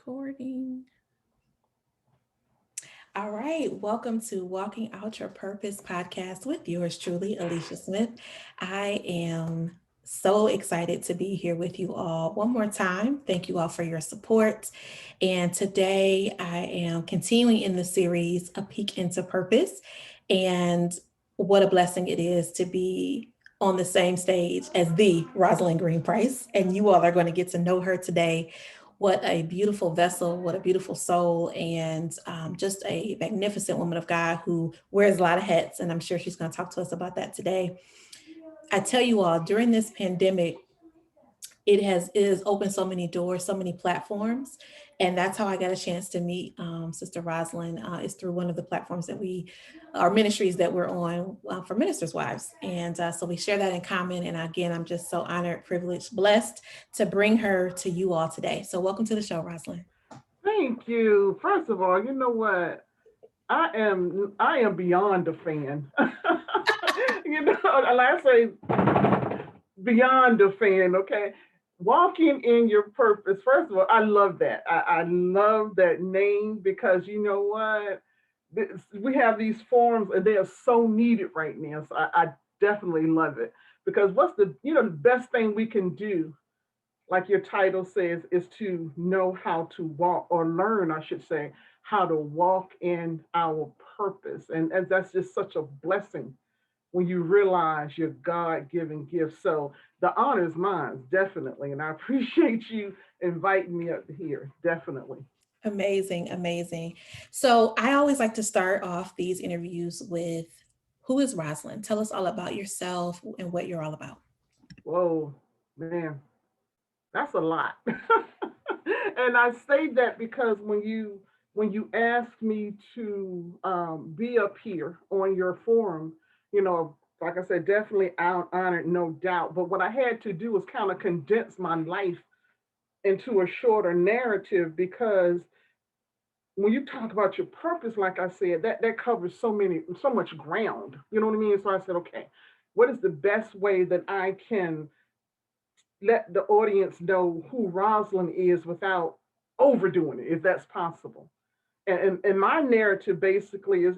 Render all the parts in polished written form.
Recording. All right, welcome to Walking Out Your Purpose podcast with yours truly, Alicia Smith. I am so excited to be here with you all one more time. Thank you all for your support. And today I am continuing in the series, A Peek into Purpose. And what a blessing it is to be on the same stage as the Rosalind Green-Price. And you all are going to get to know her today. What a beautiful vessel, what a beautiful soul, and just a magnificent woman of God who wears a lot of hats. And I'm sure she's going to talk to us about that today. I tell you all, during this pandemic, it has opened so many doors, so many platforms. And that's how I got a chance to meet Sister Rosalind, is through one of the platforms that our ministries that we're on for Ministers' Wives. And so we share that in common. And again, I'm just so honored, privileged, blessed to bring her to you all today. So welcome to the show, Rosalind. Thank you. First of all, you know what? I am beyond a fan. Like I say, beyond a fan. Okay, walking in your purpose. First of all, I love that. I love that name because you know what? We have these forums and they are so needed right now. So I definitely love it because what's the best thing we can do, like your title says, is to know how to walk or learn, I should say, how to walk in our purpose. And that's just such a blessing when you realize your God given gift. So the honor is mine, definitely. And I appreciate you inviting me up here, definitely. Amazing, amazing. So I always like to start off these interviews with, who is Rosalind? Tell us all about yourself and what you're all about. Whoa, man, that's a lot. And I say that because when you ask me to be up here on your forum, like I said, definitely honored, no doubt. But what I had to do was kind of condense my life into a shorter narrative because when you talk about your purpose, like I said, that covers so much ground. You know what I mean? So I said, okay, what is the best way that I can let the audience know who Rosalind is without overdoing it, if that's possible. And my narrative basically is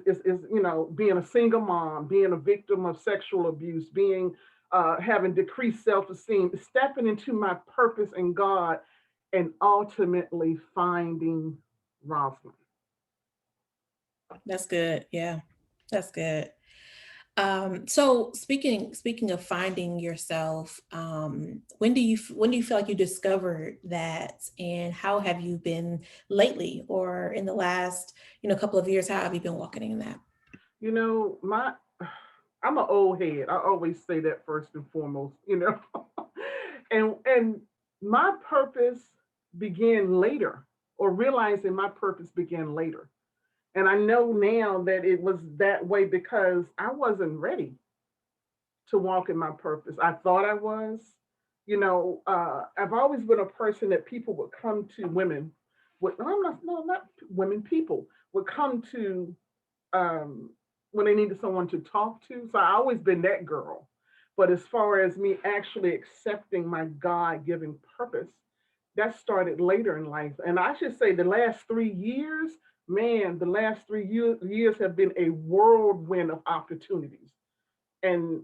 being a single mom, being a victim of sexual abuse, being having decreased self-esteem, stepping into my purpose in God, and ultimately finding Rosalind. That's good. Yeah, that's good. So speaking of finding yourself, when do you feel like you discovered that, and how have you been lately, or in the last couple of years? How have you been walking in that? My I'm an old head. I always say that first and foremost. And my purpose began later, or realizing my purpose began later. And I know now that it was that way because I wasn't ready to walk in my purpose. I thought I was. I've always been a person that people would come to, women, no, I'm not, no, not women, people would come to um, when they needed someone to talk to. So I always been that girl. But as far as me actually accepting my God given purpose, that started later in life. And I should say the last 3 years, man, the last three years have been a whirlwind of opportunities. And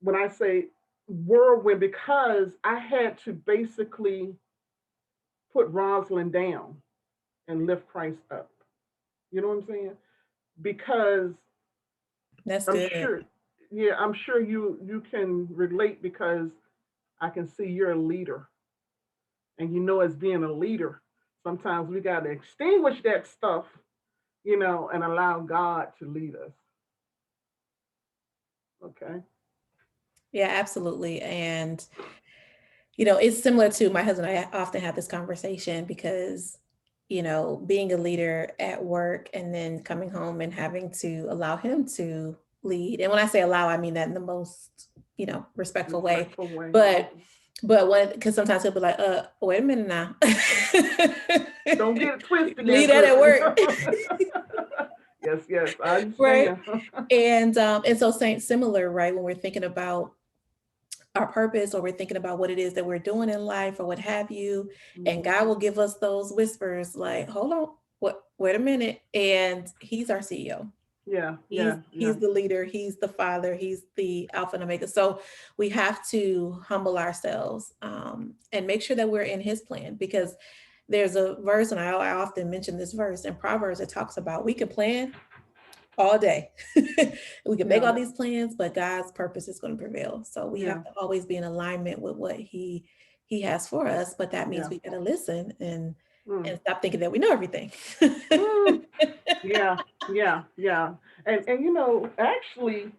when I say whirlwind, because I had to basically put Rosalind down and lift Christ up. You know what I'm saying? Because That's I'm good. sure, yeah, I'm sure you can relate because I can see you're a leader. And as being a leader, sometimes we got to extinguish that stuff, and allow God to lead us. Okay. Yeah, absolutely. And it's similar to my husband. I often have this conversation because being a leader at work and then coming home and having to allow him to lead. And when I say allow, I mean that in the most, respectful way. Respectful way. But because sometimes he'll be like, wait a minute now. Don't get it twisted there, Leave that at sister. work. Yes, yes, I Right. understand. And so similar, right? When we're thinking about our purpose, or we're thinking about what it is that we're doing in life or what have you. And Mhm. God will give us those whispers like, hold on, what, wait a minute. And he's our CEO. Yeah, He's yeah, yeah, he's the leader, he's the father, he's the alpha and omega. So we have to humble ourselves, and make sure that we're in his plan, because there's a verse, and I often mention this verse in Proverbs. It talks about we can plan all day. We can make yeah, all these plans, but God's purpose is going to prevail. So we have yeah, to always be in alignment with what he has for us. But that means yeah. we got to listen Mm. and stop thinking that we know everything. Mm. Yeah, yeah, yeah. And actually,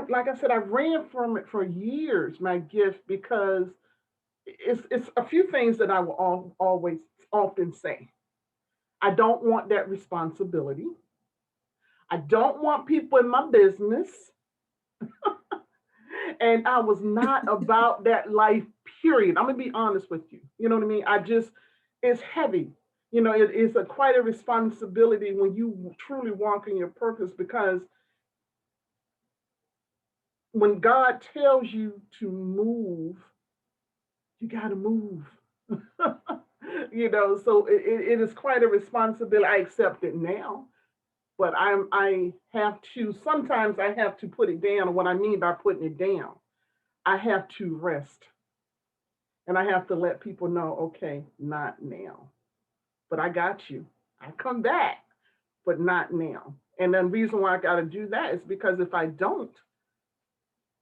like I said, I ran from it for years, my gift, because it's a few things that I will always often say. I don't want that responsibility. I don't want people in my business. And I was not about that life, period. I'm gonna be honest with you. You know what I mean? It's heavy. It is quite a responsibility when you truly walk in your purpose, because when God tells you to move, you gotta move. So it is quite a responsibility. I accept it now, but I have to, sometimes I have to put it down. And what I mean by putting it down, I have to rest. And I have to let people know, okay, not now. But I got you. I come back, but not now. And the reason why I got to do that is because if I don't,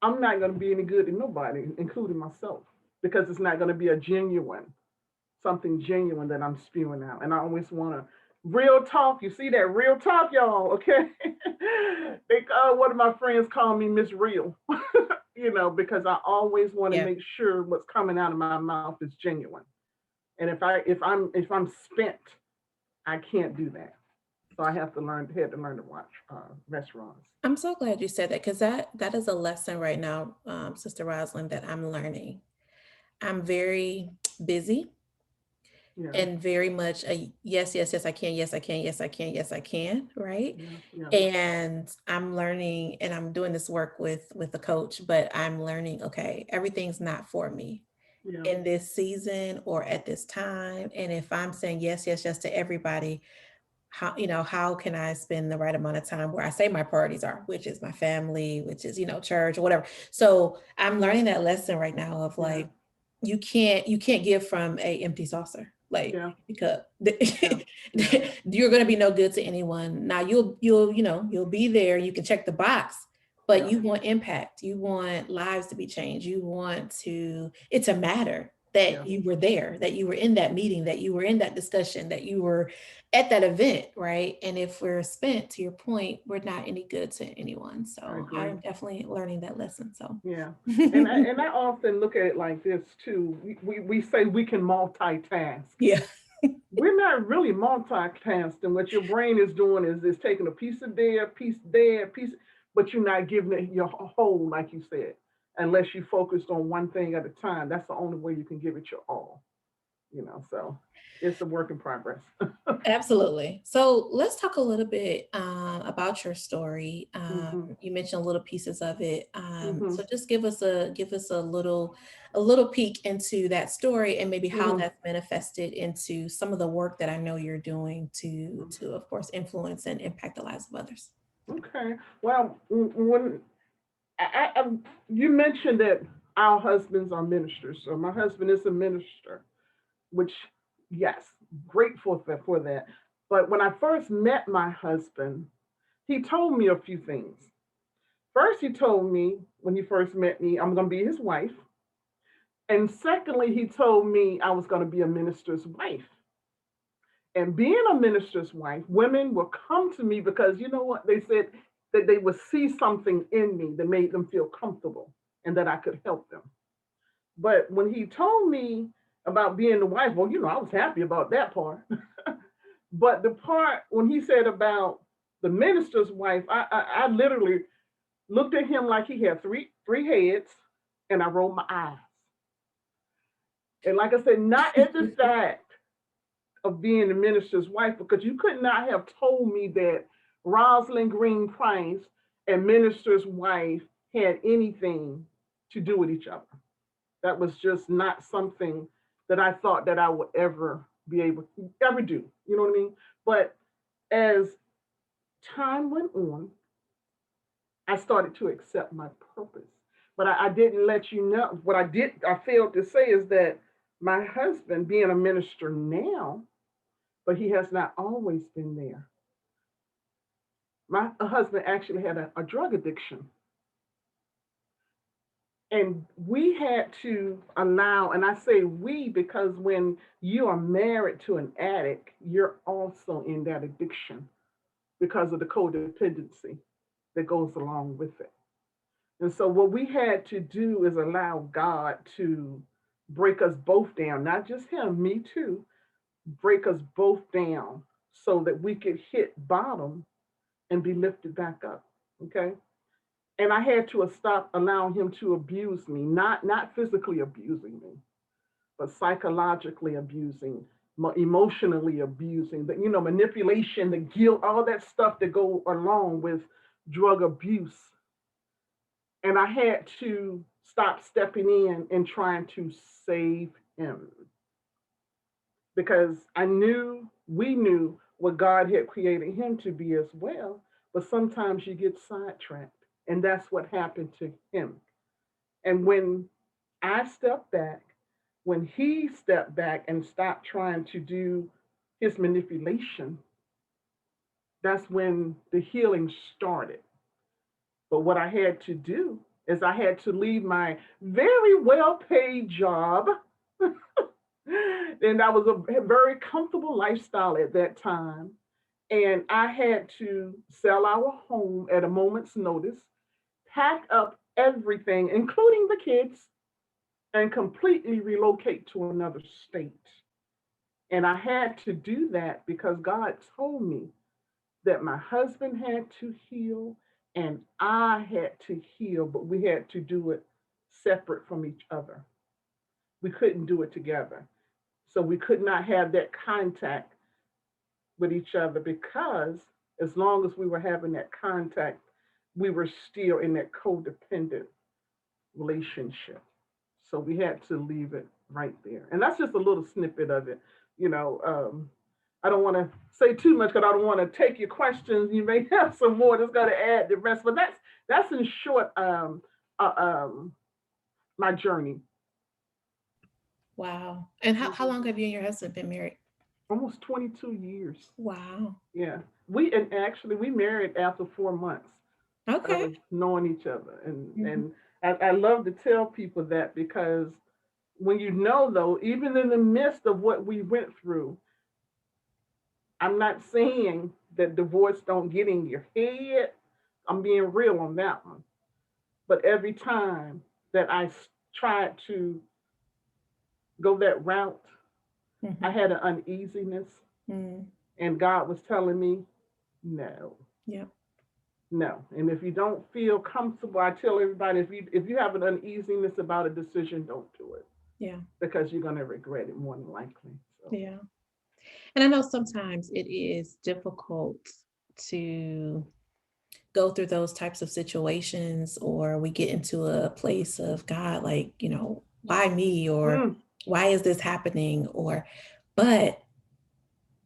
I'm not going to be any good to nobody, including myself, because it's not going to be something genuine that I'm spewing out. And I always want to real talk. You see that real talk, y'all? Okay. One of my friends call me Miss Real, because I always want to Yeah. make sure what's coming out of my mouth is genuine. And if I'm spent, I can't do that. So I had to learn to watch restaurants. I'm so glad you said that, because that is a lesson right now, Sister Rosalind, that I'm learning. I'm very busy Yeah, and very much a yes, yes, yes, I can, yes, I can, yes, I can, yes, I can, right? yeah, yeah, And I'm learning, and I'm doing this work with a coach, but I'm learning, okay, everything's not for me yeah, in this season or at this time. And if I'm saying yes, yes, yes to everybody, how can I spend the right amount of time where I say my priorities are, which is my family, which is, church or whatever. So I'm learning that lesson right now of yeah, like, you can't give from a empty saucer, like yeah, because yeah, yeah, you're going to be no good to anyone. Now you'll be there, you can check the box, but yeah. you want impact, you want lives to be changed, you want to it to matter that Yeah, you were there, that you were in that meeting, that you were in that discussion, that you were at that event, right? And if we're spent, to your point, we're not any good to anyone. I So agree. I'm definitely learning that lesson. So Yeah. And I often look at it like this too. We say we can multitask. yeah, We're not really multitasking. What your brain is doing is taking a piece, but you're not giving it your whole, like you said, unless you focused on one thing at a time. That's the only way you can give it your all. So it's a work in progress. absolutely. So let's talk a little bit about your story. Hmm. You mentioned little pieces of it. Hmm. So just give us a little peek into that story, and maybe how Hmm. that's manifested into some of the work that I know you're doing to of course influence and impact the lives of others. Okay. Well, when you mentioned that our husbands are ministers, so my husband is a minister, which, yes, grateful for that. But when I first met my husband, he told me a few things. First, he told me when he first met me, I'm going to be his wife. And secondly, he told me I was going to be a minister's wife. And being a minister's wife, women will come to me because you know what? They said that they would see something in me that made them feel comfortable and that I could help them. But when he told me about being the wife, well, I was happy about that part. But the part when he said about the minister's wife, I literally looked at him like he had three heads, and I rolled my eyes. And like I said, not at the fact of being the minister's wife, because you could not have told me that Rosalind Green-Price and minister's wife had anything to do with each other. That was just not something that I thought that I would ever be able to ever do. You know what I mean? But as time went on, I started to accept my purpose. But I didn't let you know what I failed to say is that my husband, being a minister now, but he has not always been there. My husband actually had a drug addiction. And we had to allow, and I say we because when you are married to an addict, you're also in that addiction because of the codependency that goes along with it. And so, what we had to do is allow God to break us both down, not just him, me too, break us both down so that we could hit bottom and be lifted back up. Okay. And I had to stop allowing him to abuse me, not physically abusing me, but psychologically abusing, emotionally abusing, the manipulation, the guilt, all that stuff that go along with drug abuse. And I had to stop stepping in and trying to save him because we knew what God had created him to be as well. But sometimes you get sidetracked. And that's what happened to him. And when I stepped back, when he stepped back and stopped trying to do his manipulation, that's when the healing started. But what I had to do is I had to leave my very well paid job. And that was a very comfortable lifestyle at that time. And I had to sell our home at a moment's notice, pack up everything, including the kids, and completely relocate to another state. And I had to do that because God told me that my husband had to heal and I had to heal, but we had to do it separate from each other. We couldn't do it together. So we could not have that contact with each other because as long as we were having that contact, we were still in that codependent relationship. So we had to leave it right there. And that's just a little snippet of it. You know, I don't want to say too much because I don't want to take your questions. You may have some more that's going to add the rest, but that's in short uh, um, my journey. Wow. And how Mhm. long have you and your husband been married? Almost 22 years. Wow. Yeah, we and actually we married after 4 months Okay. of knowing each other, Mhm. and I love to tell people that because when you know though, even in the midst of what we went through, I'm not saying that divorce don't get in your head. I'm being real on that one. But every time that tried to go that route, I Mhm. had an uneasiness, Mm. and God was telling me, no, Yep. no. And if you don't feel comfortable, I tell everybody if you have an uneasiness about a decision, don't do it Yeah. because you're gonna regret it more than likely. So, Yeah. And I know sometimes it is difficult to go through those types of situations, or we get into a place of God, like, why me? Or mm, why is this happening? But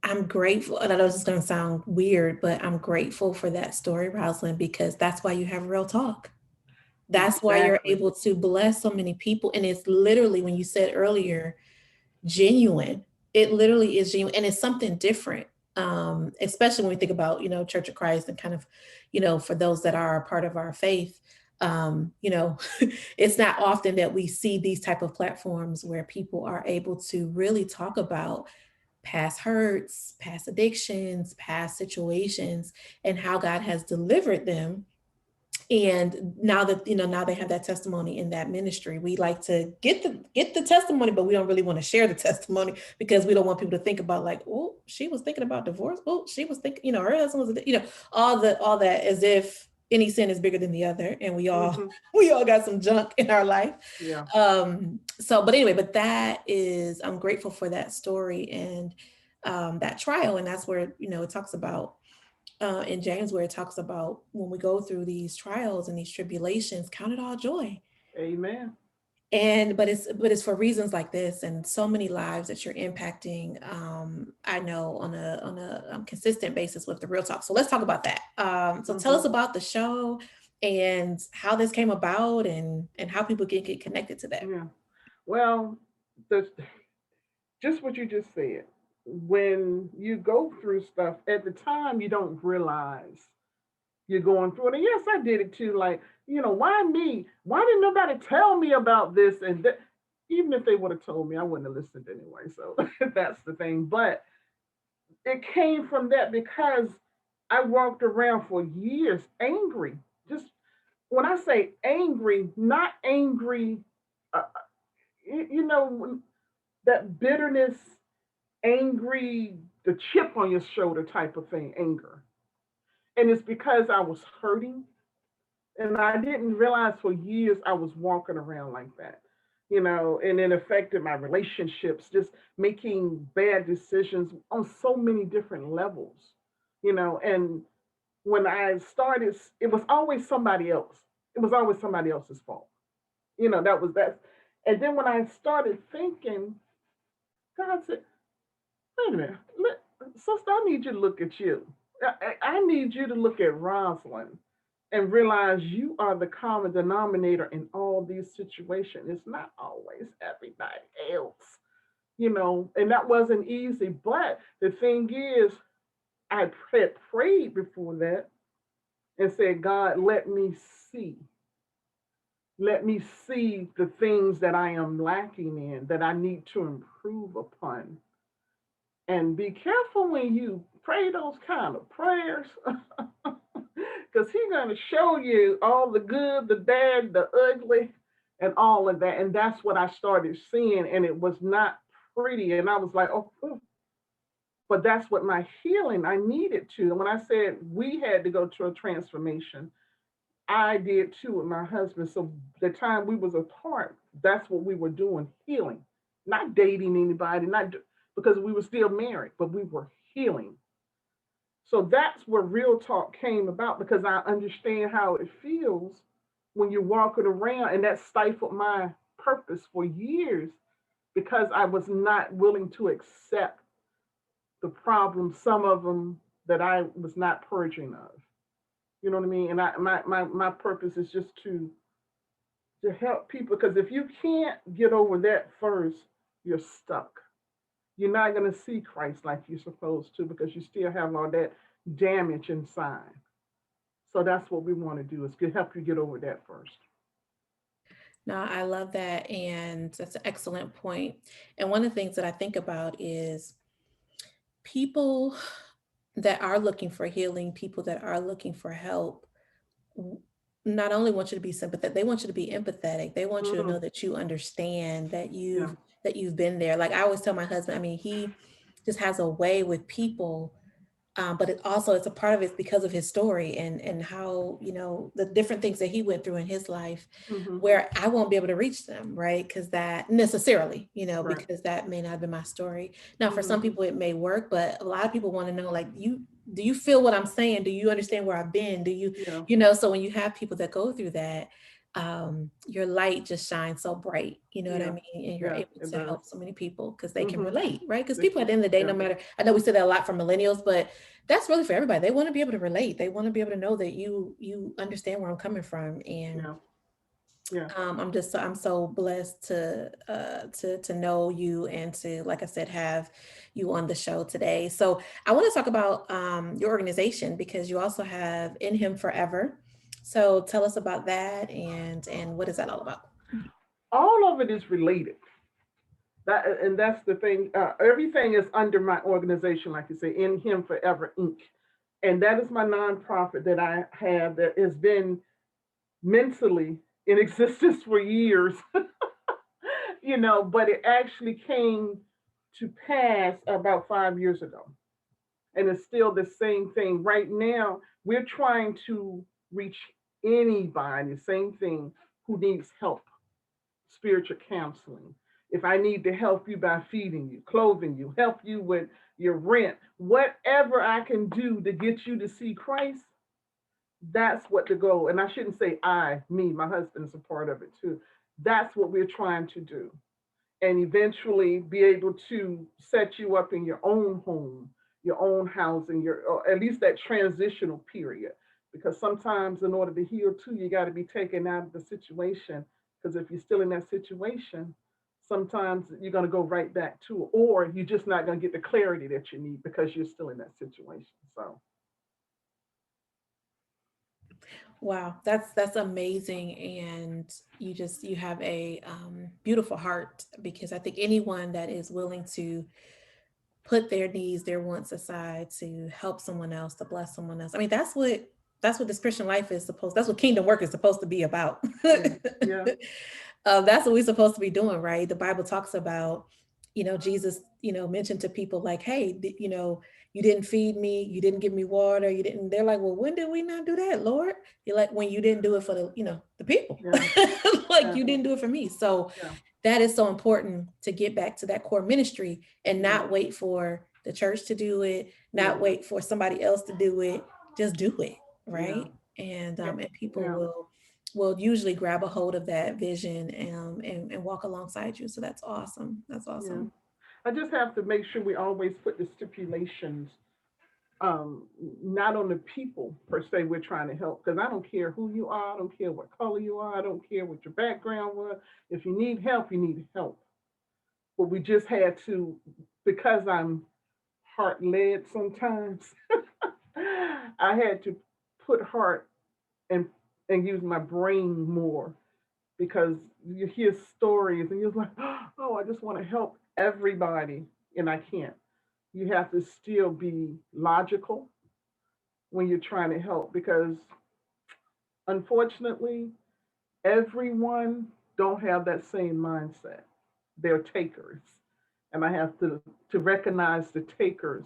I'm grateful. And I know this is going to sound weird, but I'm grateful for that story, Rosalind, because that's why you have real talk. That's why you're exactly. able to bless so many people. And it's literally, when you said earlier, genuine. It literally is genuine, and it's something different. Especially when we think about, Church of Christ, and kind of, for those that are a part of our faith, it's not often that we see these type of platforms where people are able to really talk about past hurts, past addictions, past situations, and how God has delivered them. And now they have that testimony in that ministry. We like to get the testimony, but we don't really want to share the testimony because we don't want people to think about, like, oh, she was thinking about divorce, oh, she was thinking, her husband was, all that, as if any sin is bigger than the other, and we all Hmm. we all got some junk in our life. Yeah. But anyway, but that is, I'm grateful for that story, and that trial. And that's where, it talks about, in James, where it talks about when we go through these trials and these tribulations, count it all joy. Amen. And but it's for reasons like this and so many lives that you're impacting. I know on a consistent basis with the Real Talk. So let's talk about that. So tell us Hmm. about the show and how this came about and how people can get connected to that. Yeah. Well, the just what you just said. When you go through stuff at the time, you don't realize you're going through it. And yes, I did it too. Like, why me? Why didn't nobody tell me about this? And that, even if they would have told me, I wouldn't have listened anyway. So that's the thing. But it came from that because I walked around for years angry. Just when I say angry, not angry, uh, that bitterness, angry, the chip on your shoulder type of thing, anger. And it's because I was hurting. And I didn't realize for years I was walking around like that, and it affected my relationships, just making bad decisions on so many different levels, And when I started, it was always somebody else. It was always somebody else's fault. That was that. And then when I started thinking, God said, wait a minute, sister, I need you to look at you. I need you to look at Rosalind and realize you are the common denominator in all these situations. It's not always everybody else, and that wasn't easy. But the thing is, I had prayed before that and said, God, see. Let me see the things that I am lacking in, that I need to improve upon. And be careful when you pray those kind of prayers, because he's going to show you all the good, the bad, the ugly, and all of that. And that's what I started seeing, and it was not pretty. And I was like, oh, but that's what my healing I needed to. And when I said we had to go to a transformation, I did too with my husband. So the time we was apart, that's what we were doing, healing, not dating anybody, not because we were still married, but we were healing. So that's where Real Talk came about, because I understand how it feels when you're walking around, and that stifled my purpose for years because I was not willing to accept the problems, some of them that I was not purging of. You know what I mean? And my purpose is just to help people, because if you can't get over that first, you're stuck. You're not going to see Christ like you're supposed to, because you still have all that damage inside. So that's what we want to do, is to help you get over that first. No, I love that. And that's an excellent point. And one of the things that I think about is people that are looking for healing, people that are looking for help, w- not only want you to be sympathetic, they want you to be empathetic. They want you to know Mm, that you understand, yeah. that you've been there. Like I always tell my husband, I mean, he just has a way with people, but it also it's a part of it's because of his story and how the different things that he went through in his life, Hmm. where I won't be able to reach them, right? Because that necessarily, Right. because that may not have been my story. Now, for Hmm. some people it may work, but a lot of people want to know, like, do you feel what I'm saying? Do you understand where I've been? Do you, Yeah. so when you have people that go through that, your light just shines so bright, you know what I Yeah. mean? And you're Yeah. able It to does. help so many people because they can Hmm. relate, right? Because They people at can. the end of the day, no Yeah. matter, I know we say that a lot for millennials, but that's really for everybody. They want to be able to relate. They want to be able to know that you understand where I'm coming from. And Yeah. Yeah. I'm so blessed to know you and to, like I said, have you on the show today. So I want to talk about your organization because you also have In Him Forever. So tell us about that and what is that all about? All of it is related. And that's the thing. Everything is under my organization, like you say, In Him Forever Inc. And that is my nonprofit that I have that has been mentally in existence for years, but it actually came to pass about 5 years ago. And it's still the same thing. Right now, we're trying to reach anybody, same thing, who needs help, spiritual counseling. If I need to help you by feeding you, clothing you, help you with your rent, whatever I can do to get you to see Christ, that's what the goal. And I shouldn't say I, me, my husband is a part of it too. That's what we're trying to do. And eventually be able to set you up in your own home, your own housing, your or at least that transitional period. Because sometimes in order to heal too, you got to be taken out of the situation. Because if you're still in that situation, sometimes you're going to go right back to it, or you're just not going to get the clarity that you need because you're still in that situation. So Wow, that's amazing, and you have a beautiful heart, because I think anyone that is willing to put their needs, their wants aside to help someone else, to bless someone else. I mean, that's what this Christian life is supposed. That's what kingdom work is supposed to be about. yeah, yeah, That's what we're supposed to be doing, right? The Bible talks about, Jesus, mentioned to people like, "Hey, you didn't feed me, you didn't give me water, you didn't." They're like, "Well, when did we not do that, Lord?" You're like, "When you didn't do it for the people, yeah, like yeah, you didn't do it for me." So yeah, that is so important to get back to that core ministry and yeah, not wait for the church to do it, yeah, not wait for somebody else to do it. Just do it, yeah, right? And yeah, people yeah. will usually grab a hold of that vision, and walk alongside you. So that's awesome. That's Yeah. awesome. I just have to make sure we always put the stipulations um, not on the people per se we're trying to help, because I don't care who you are, I don't care what color you are, I don't care what your background was. If you need help, you need help. But we just had to, because I'm heart led sometimes, I had to put heart and use my brain more, because you hear stories and you're like, oh, I just want to help everybody, and I can't. You have to still be logical when you're trying to help, because unfortunately everyone don't have that same mindset. They're takers, and I have to recognize the takers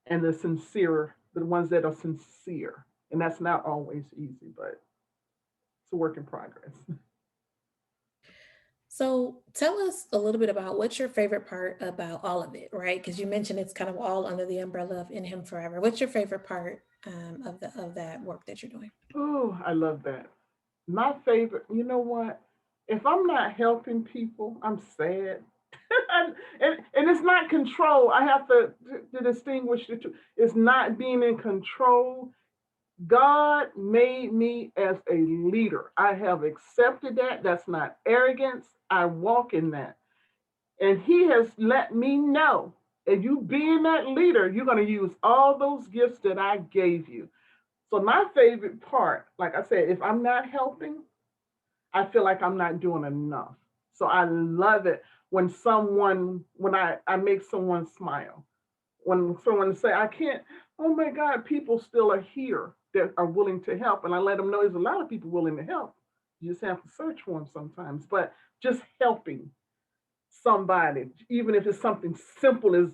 and the ones that are sincere, and that's not always easy, but it's a work in progress. So tell us a little bit about what's your favorite part about all of it, right? Because you mentioned it's kind of all under the umbrella of In Him Forever. What's your favorite part of that work that you're doing? Oh, I love that. My favorite, you know what? If I'm not helping people, I'm sad. And it's not control. I have to distinguish the two. It's not being in control. God made me as a leader. I have accepted that. That's not arrogance. I walk in that. And He has let me know. And you being that leader, you're going to use all those gifts that I gave you. So, my favorite part, like I said, if I'm not helping, I feel like I'm not doing enough. So I love it when I make someone smile. When someone say, I can't, oh my God, people still are here that are willing to help. And I let them know there's a lot of people willing to help. You just have to search for them sometimes. But just helping somebody, even if it's something simple as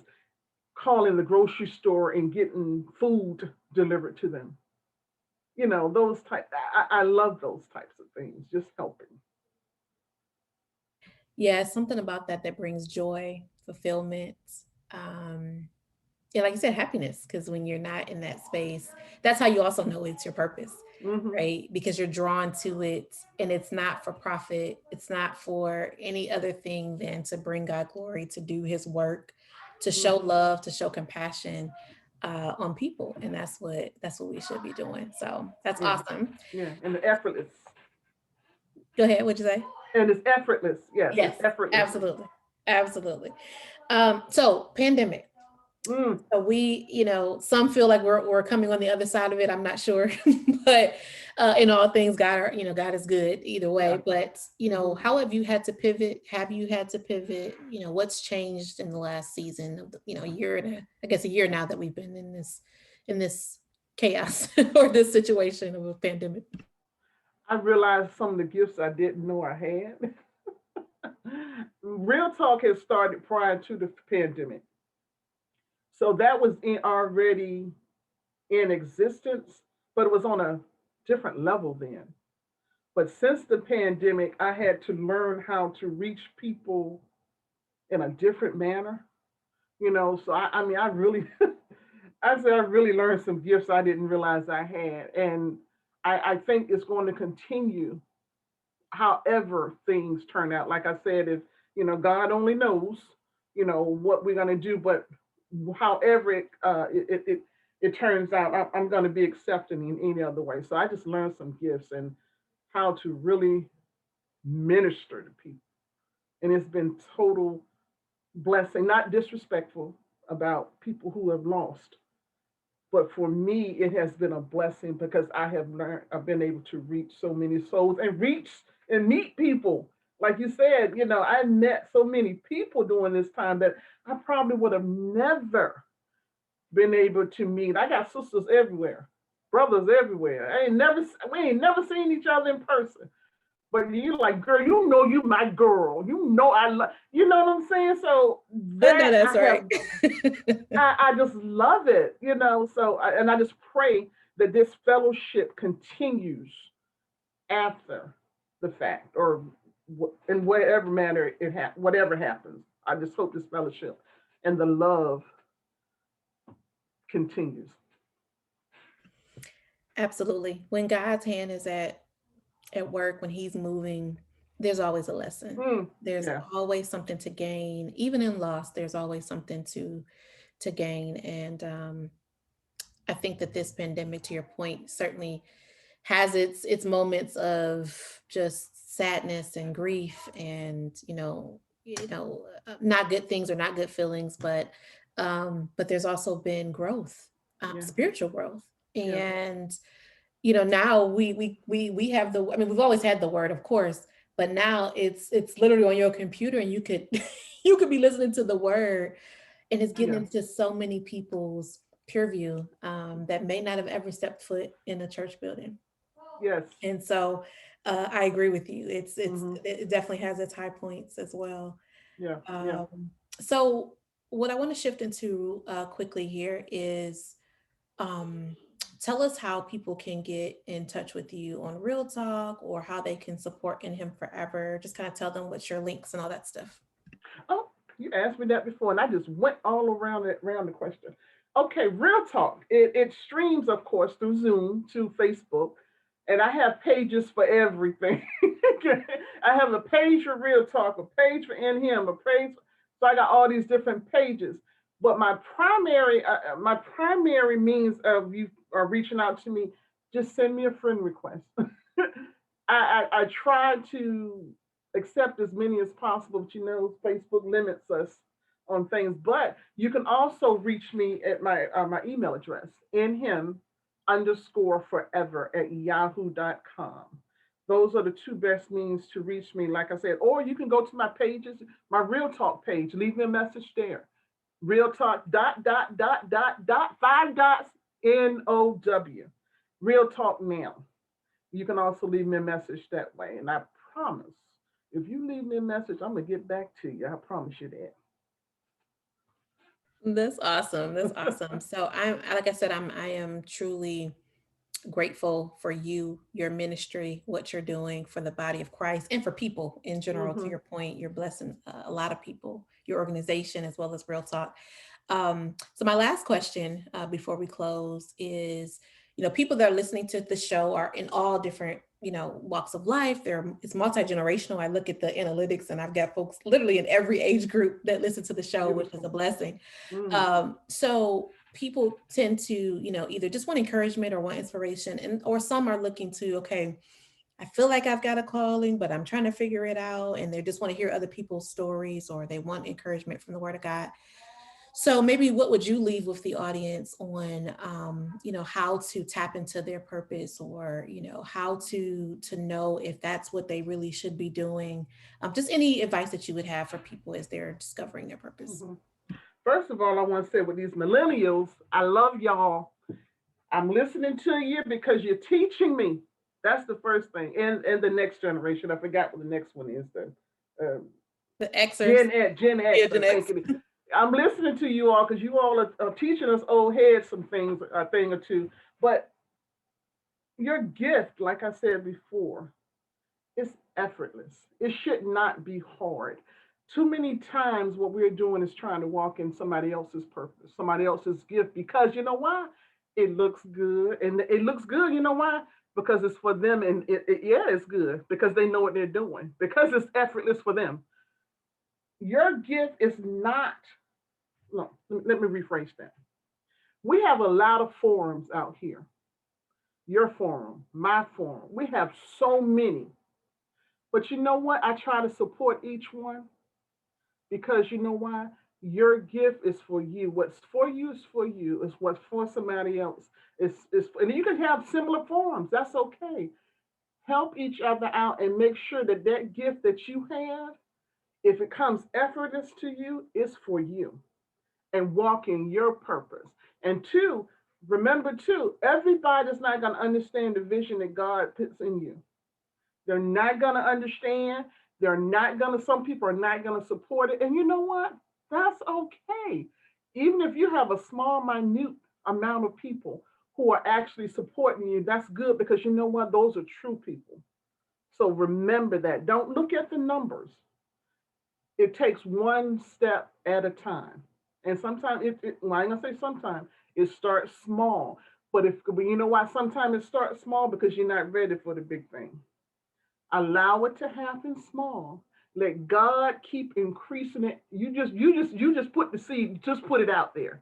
calling the grocery store and getting food delivered to them. Those type. I love those types of things. Just helping. Yeah, something about that brings joy, fulfillment. Um, yeah, like you said, happiness. Because when you're not in that space, that's how you also know it's your purpose, Hmm. right? Because you're drawn to it, and it's not for profit. It's not for any other thing than to bring God glory, to do His work, to show Hmm. love, to show compassion on people, and that's what we should be doing. So that's Yeah, awesome. yeah, and the effortless, Go ahead. What'd you say? and it's effortless. Yes, it's Yes, effortless. absolutely, absolutely. So pandemic. Mm, So some feel like we're coming on the other side of it. I'm not sure, but in all things, God is good either yeah. way. But Hmm. how have you had to pivot? Have you had to pivot? What's changed in the last season of year and I guess a year now that we've been in this chaos or this situation of a pandemic. I realized some of the gifts I didn't know I had. Real talk has started prior to the pandemic, so that was already in existence, but it was on a different level then. But since the pandemic, I had to learn how to reach people in a different manner. So I mean, I really, I said I really learned some gifts I didn't realize I had, and I think it's going to continue however things turn out. Like I said, if God only knows, what we're gonna do, but however it turns out, I'm gonna be accepting in any other way. So I just learned some gifts and how to really minister to people, and it's been total blessing, not disrespectful about people who have lost, but for me, it has been a blessing because I've been able to reach so many souls and reach and meet people. Like you said, I met so many people during this time that I probably would have never been able to meet. I got sisters everywhere, brothers everywhere. We ain't never seen each other in person. But you like, girl, you my girl. I love, you know what I'm saying? So I know that that's right. I just love it. So, and I just pray that this fellowship continues after the fact, or in whatever manner whatever happens. I just hope this fellowship and the love continues. Absolutely. When God's hand is at work, when he's moving, there's always a lesson. Mm, There's yeah, always something to gain. Even in loss, there's always something to gain. And I think that this pandemic, to your point, certainly has its moments of just sadness and grief, and not good things or not good feelings, but there's also been growth, yeah, spiritual growth. yeah, And now we have the, I mean, we've always had the word, of course, but now it's literally on your computer, and you could you could be listening to the word, and it's getting yeah. into so many people's pure view, that may not have ever stepped foot in a church building. Yes. And so I agree with you. Hmm. It definitely has its high points as well. Yeah, yeah. Um, so what I want to shift into quickly here is, um, tell us how people can get in touch with you on Real Talk, or how they can support In Him Forever. Just kind of tell them what's your links and all that stuff. Oh, you asked me that before, and I just went all around the question. Okay, real talk. It streams, of course, through Zoom to Facebook, and I have pages for everything. I have a page for real talk, a page for in him, a page. So I got all these different pages. But my primary means of you are reaching out to me. Just send me a friend request. I try to accept as many as possible, but Facebook limits us on things. But you can also reach me at my email address, in him underscore forever at yahoo.com. Those are the two best means to reach me, like I said. Or you can go to my pages, my Real Talk page, leave me a message there. Real Talk dot five dots NOW. Real Talk now. You can also leave me a message that way. And I promise, if you leave me a message, I'm going to get back to you. I promise you That's awesome. That's that. awesome. So like I said, I am truly grateful for you, your ministry, what you're doing for the body of Christ, and for people in general. To Hmm. your point, you're blessing a lot of people, your organization, as well as Real Talk. So my last question, before we close, is, people that are listening to the show are in all different, walks of life. It's multi-generational. I look at the analytics, and I've got folks literally in every age group that listen to the show, which is a Beautiful. blessing. Mm. So people tend to, either just want encouragement or want inspiration, or some are looking to, okay, I feel like I've got a calling, but I'm trying to figure it out, and they just want to hear other people's stories, or they want encouragement from the Word of God. So maybe what would you leave with the audience on, how to tap into their purpose, or, how to know if that's what they really should be doing? Just any advice that you would have for people as they're discovering their purpose. Hmm. First of all, I want to say with these millennials, I love y'all. I'm listening to you because you're teaching me. That's the first thing. And the next generation, I forgot what the next one is. The The Xers, Gen X, yeah, I Gen think X. it is. I'm listening to you all because you all are teaching us old heads some things, a thing or two. But your gift, like I said before, is effortless. It should not be hard. Too many times, what we're doing is trying to walk in somebody else's purpose, somebody else's gift, because you know why? It looks good. And it looks good. You know why? because it's for them, and yeah, it's good because they know what they're doing, because it's effortless for them. Your gift is not, no, let me rephrase that. We have a lot of forums out here. Your forum, my forum. We have so many. But you know what? I try to support each one because you know why? Your gift is for you. What's for you is for you. Is what's for somebody else. And you can have similar forums. That's okay. Help each other out and make sure that that gift that you have, if it comes effortless to you, is for you and walk in your purpose. And two, remember too, everybody's not going to understand the vision that God puts in you. They're not going to understand. They're not going to, some people are not going to support it. And you know what? That's okay. Even if you have a small, minute amount of people who are actually supporting you, that's good because you know what? Those are true people. So remember that. Don't look at the numbers. It takes one step at a time. And sometimes well, I'm gonna say sometimes it starts small. But you know why sometimes it starts small? Because you're not ready for the big thing. Allow it to happen small. Let God keep increasing it. You just put the seed, just put it out there.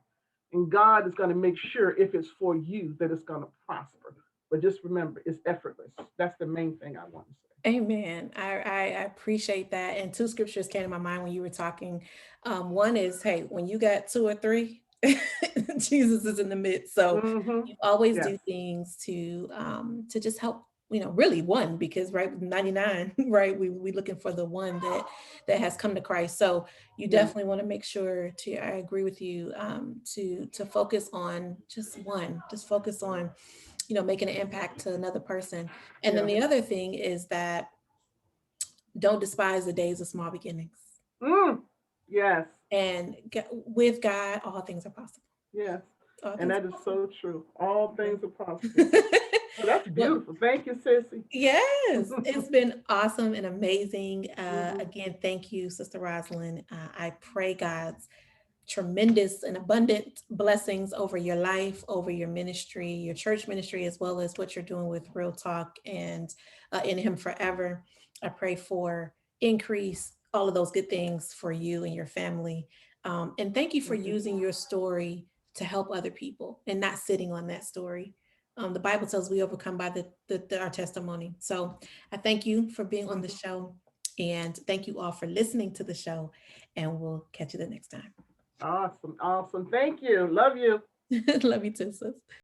And God is going to make sure if it's for you that it's going to prosper. But just remember, it's effortless. That's the main thing I want to say. Amen. I appreciate that. And two scriptures came to my mind when you were talking. One is, hey, when you got two or three, Jesus is in the midst. So Mm-hmm. you always Yes. do things to just help, really one, because right, 99, right? We looking for the one that has come to Christ. So you Yes. definitely want to make sure to, I agree with you, to focus on just one, just focus on, making an impact to another person. And then Yeah. the other thing is that don't despise the days of small beginnings. Mm. Yes. And with God, all things are possible. Yes. All And things that are is possible. so true. All Yeah. things are possible. Oh, that's Well, beautiful. Thank you, Sissy. yes, it's been awesome and amazing. Hmm. Again, thank you, Sister Rosalind. I pray God's tremendous and abundant blessings over your life, over your ministry, your church ministry, as well as what you're doing with Real Talk and in Him Forever. I pray for increase, all of those good things for you and your family. And thank you for Thank you. using your story to help other people and not sitting on that story. The Bible tells we overcome by our testimony. So I thank you for being on the Mhm. show. And thank you all for listening to the show. And we'll catch you the next time. Awesome. Awesome. Thank you. Love you. Love you too, sis.